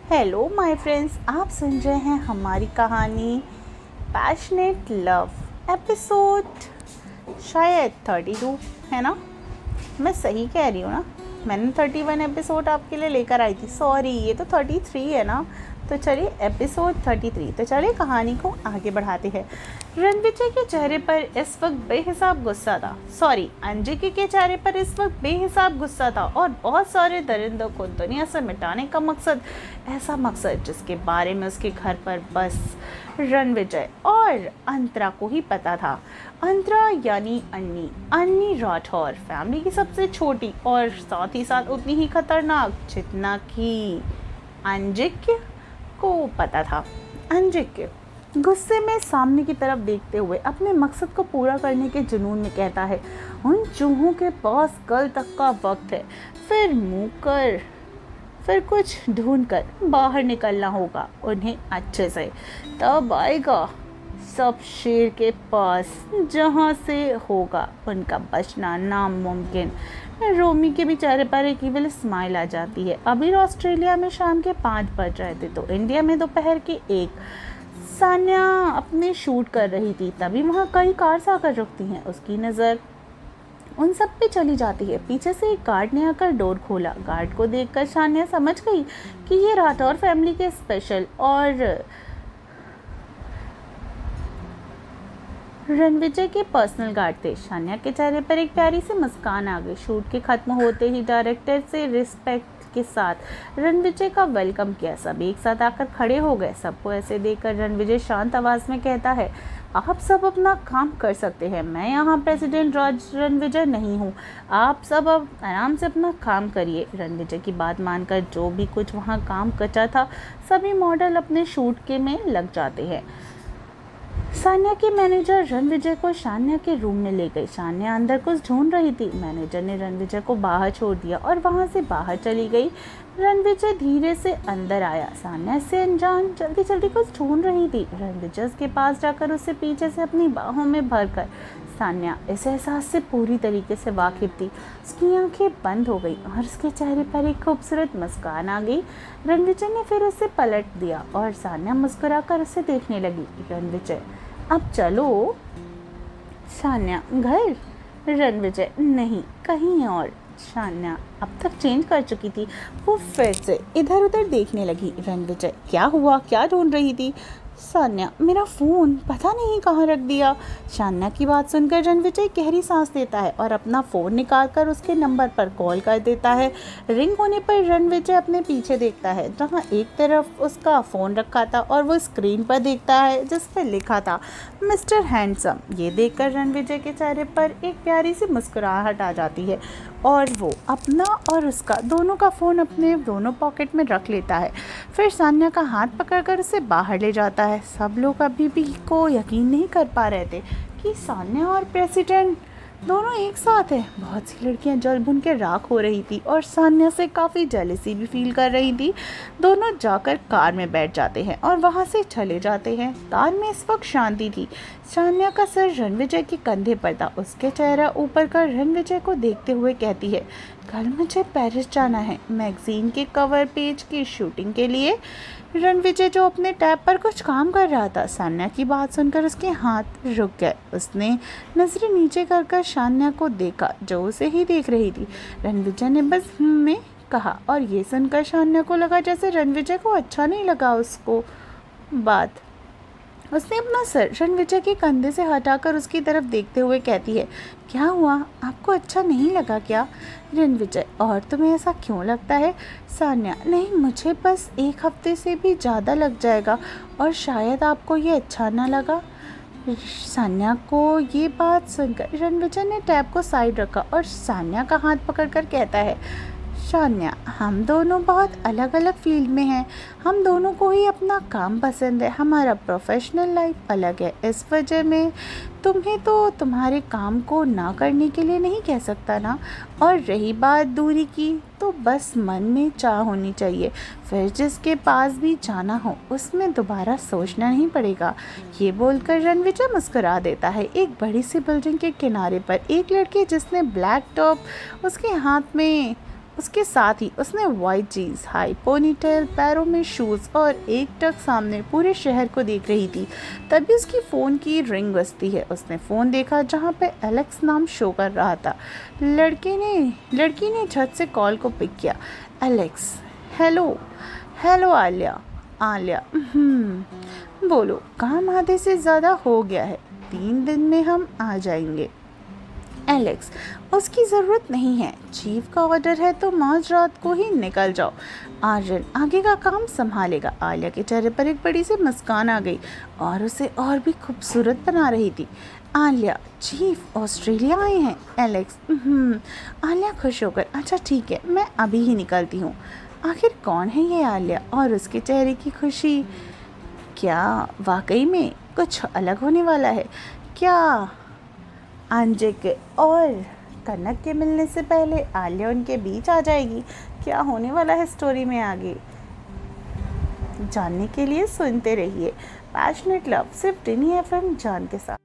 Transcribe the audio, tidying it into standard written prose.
Hello my friends, आप सुन रहे हैं हमारी कहानी पैशनेट लव एपिसोड शायद 32 है ना। मैं सही कह रही हूँ ना। मैंने 31 एपिसोड आपके लिए लेकर आई थी। सॉरी, ये तो 33 है ना। तो चलिए एपिसोड 33। तो चलिए कहानी को आगे बढ़ाते हैं। रणविजय के चेहरे पर इस वक्त बेहिसाब गुस्सा था। सॉरी, अंजिका के चेहरे पर इस वक्त बेहिसाब गुस्सा था और बहुत सारे दरिंदों को दुनिया से मिटाने का मकसद, ऐसा मकसद जिसके बारे में उसके घर पर बस रणविजय और अंतरा को ही पता था। अंतरा यानी अन्नी राठौर, फैमिली की सबसे छोटी और साथ ही साथ उतनी ही खतरनाक जितना कि अंजिका को पता था। अंजिका गुस्से में सामने की तरफ देखते हुए अपने मकसद को पूरा करने के जुनून में कहता है, उन चूहों के पास कल तक का वक्त है, फिर कुछ ढूंढ कर बाहर निकलना होगा उन्हें अच्छे से। तब आएगा सब शेर के पास, जहाँ से होगा उनका बचना नामुमकिन। रोमी के भी चेहरे पर एक इविल स्माइल आ जाती है। अभी ऑस्ट्रेलिया में शाम के 5 बज रहे थे तो इंडिया में दोपहर के 1। सान्या अपने शूट कर रही थी, तभी वहाँ कई कार्स आकर रुकती हैं। उसकी नज़र उन सब पे चली जाती है। पीछे से एक गार्ड ने आकर डोर खोला। गार्ड को देखकर सान्या समझ गई कि ये राठौर फैमिली के स्पेशल और रणविजय के पर्सनल गार्ड थे। सान्या के चेहरे पर एक प्यारी सी मुस्कान आ गई। शूट के खत्म होते ही डायरेक्टर से रिस्पेक्ट के साथ रणविजय का वेलकम किया। सब एक साथ आकर खड़े हो गए। सबको ऐसे देखकर रणविजय शांत आवाज में कहता है, आप सब अपना काम कर सकते हैं, मैं यहाँ प्रेसिडेंट रणविजय नहीं हूँ। आप सब अब आराम से अपना काम करिए। रणविजय की बात मानकर जो भी कुछ वहाँ काम कचा था, सभी मॉडल अपने शूट के में लग जाते हैं। सान्या के मैनेजर रणविजय को सान्या के रूम में ले गई। सान्या अंदर कुछ ढूंढ रही थी। मैनेजर ने रणविजय को बाहर छोड़ दिया और वहां से बाहर चली गई। रणविजय धीरे से अंदर आया। सान्या से अनजान जल्दी जल्दी कुछ ढूंढ रही थी। रणविजय के पास जाकर उसे पीछे से अपनी बाहों में भरकर सान्या इस एहसास से पूरी तरीके से वाकिफ थी। उसकी आंखें बंद हो गई और उसके चेहरे पर एक खूबसूरत मुस्कान आ गई। रणविजय ने फिर उसे पलट दिया और सान्या मुस्कुराकर उसे देखने लगी। रणविजय, अब चलो। सान्या, घर? रणविजय, नहीं, कहीं और। सान्या अब तक चेंज कर चुकी थी। वो फिर से इधर उधर देखने लगी। रणविजय, क्या हुआ, क्या ढूंढ रही थी? सान्या, मेरा फ़ोन पता नहीं कहाँ रख दिया। सान्या की बात सुनकर रणविजय गहरी सांस लेता है और अपना फ़ोन निकालकर उसके नंबर पर कॉल कर देता है। रिंग होने पर रणविजय अपने पीछे देखता है, जहाँ एक तरफ उसका फ़ोन रखा था और वो स्क्रीन पर देखता है जिस पर लिखा था मिस्टर हैंडसम। ये देखकर रणविजय के चेहरे पर एक प्यारी सी मुस्कुराहट आ जाती है और वो अपना और उसका दोनों का फ़ोन अपने दोनों पॉकेट में रख लेता है। फिर सान्या का हाथ पकड़कर उसे बाहर ले जाता है। सब लोग अभी भी को यकीन नहीं कर पा रहे थे कि सान्या और प्रेसिडेंट दोनों एक साथ हैं। बहुत सी लड़कियां जल भुन के राख हो रही थी और सान्या से काफ़ी जेलसी भी फील कर रही थी। दोनों जाकर कार में बैठ जाते हैं और वहां से चले जाते हैं। कार में इस वक्त शांति थी। सान्या का सर रणविजय के कंधे पर था। उसके चेहरा ऊपर कर रणविजय को देखते हुए कहती है, कल मुझे पेरिस जाना है मैगजीन के कवर पेज की शूटिंग के लिए। रणविजय जो अपने टैब पर कुछ काम कर रहा था, सान्या की बात सुनकर उसके हाथ रुक गए। उसने नजरें नीचे कर सान्या को देखा जो उसे ही देख रही थी। रणविजय ने बस में कहा और ये सुनकर सान्या को लगा जैसे रणविजय को अच्छा नहीं लगा उसको बात। उसने अपना सर रणविजय के कंधे से हटाकर उसकी तरफ देखते हुए कहती है, क्या हुआ, आपको अच्छा नहीं लगा क्या? रणविजय, और तुम्हें ऐसा क्यों लगता है? सान्या, नहीं, मुझे बस 1 हफ्ते से भी ज़्यादा लग जाएगा और शायद आपको ये अच्छा ना लगा। सान्या को ये बात सुनकर रणविजय ने टैब को साइड रखा और सान्या का हाथ पकड़कर कहता है, सान्या, हम दोनों बहुत अलग अलग फील्ड में हैं। हम दोनों को ही अपना काम पसंद है। हमारा प्रोफेशनल लाइफ अलग है। इस वजह में तुम्हें तो तुम्हारे काम को ना करने के लिए नहीं कह सकता ना। और रही बात दूरी की, तो बस मन में चाह होनी चाहिए। फिर जिसके पास भी जाना हो उसमें दोबारा सोचना नहीं पड़ेगा। ये बोलकर रणविजय मुस्कुरा देता है। एक बड़ी सी बिल्डिंग के किनारे पर एक लड़की जिसने ब्लैक टॉप, उसके हाथ में उसके साथ ही उसने वाइट जीन्स, हाई पोनीटेल, पैरों में शूज़ और एक टक सामने पूरे शहर को देख रही थी। तभी उसकी फ़ोन की रिंग बजती है। उसने फ़ोन देखा जहाँ पे एलेक्स नाम शो कर रहा था। लड़की ने झट से कॉल को पिक किया। एलेक्स। हेलो आलिया। बोलो, काम आधे से ज़्यादा हो गया है, 3 दिन में हम आ जाएंगे। एलेक्स, उसकी ज़रूरत नहीं है, चीफ का ऑर्डर है तो आज रात को ही निकल जाओ। आर्यन आगे का काम संभालेगा। आलिया के चेहरे पर एक बड़ी सी मुस्कान आ गई और उसे और भी खूबसूरत बना रही थी। आलिया, चीफ ऑस्ट्रेलिया आए हैं। एलेक्स, आलिया खुश होकर, अच्छा ठीक है, मैं अभी ही निकलती हूँ। आखिर कौन है ये आलिया और उसके चेहरे की खुशी? क्या वाकई में कुछ अलग होने वाला है? क्या अंजिक और कनक के मिलने से पहले आलिया उनके बीच आ जाएगी? क्या होने वाला है स्टोरी में आगे, जानने के लिए सुनते रहिए पैशनेट लव, सिर्फ टिनी FM जान के साथ।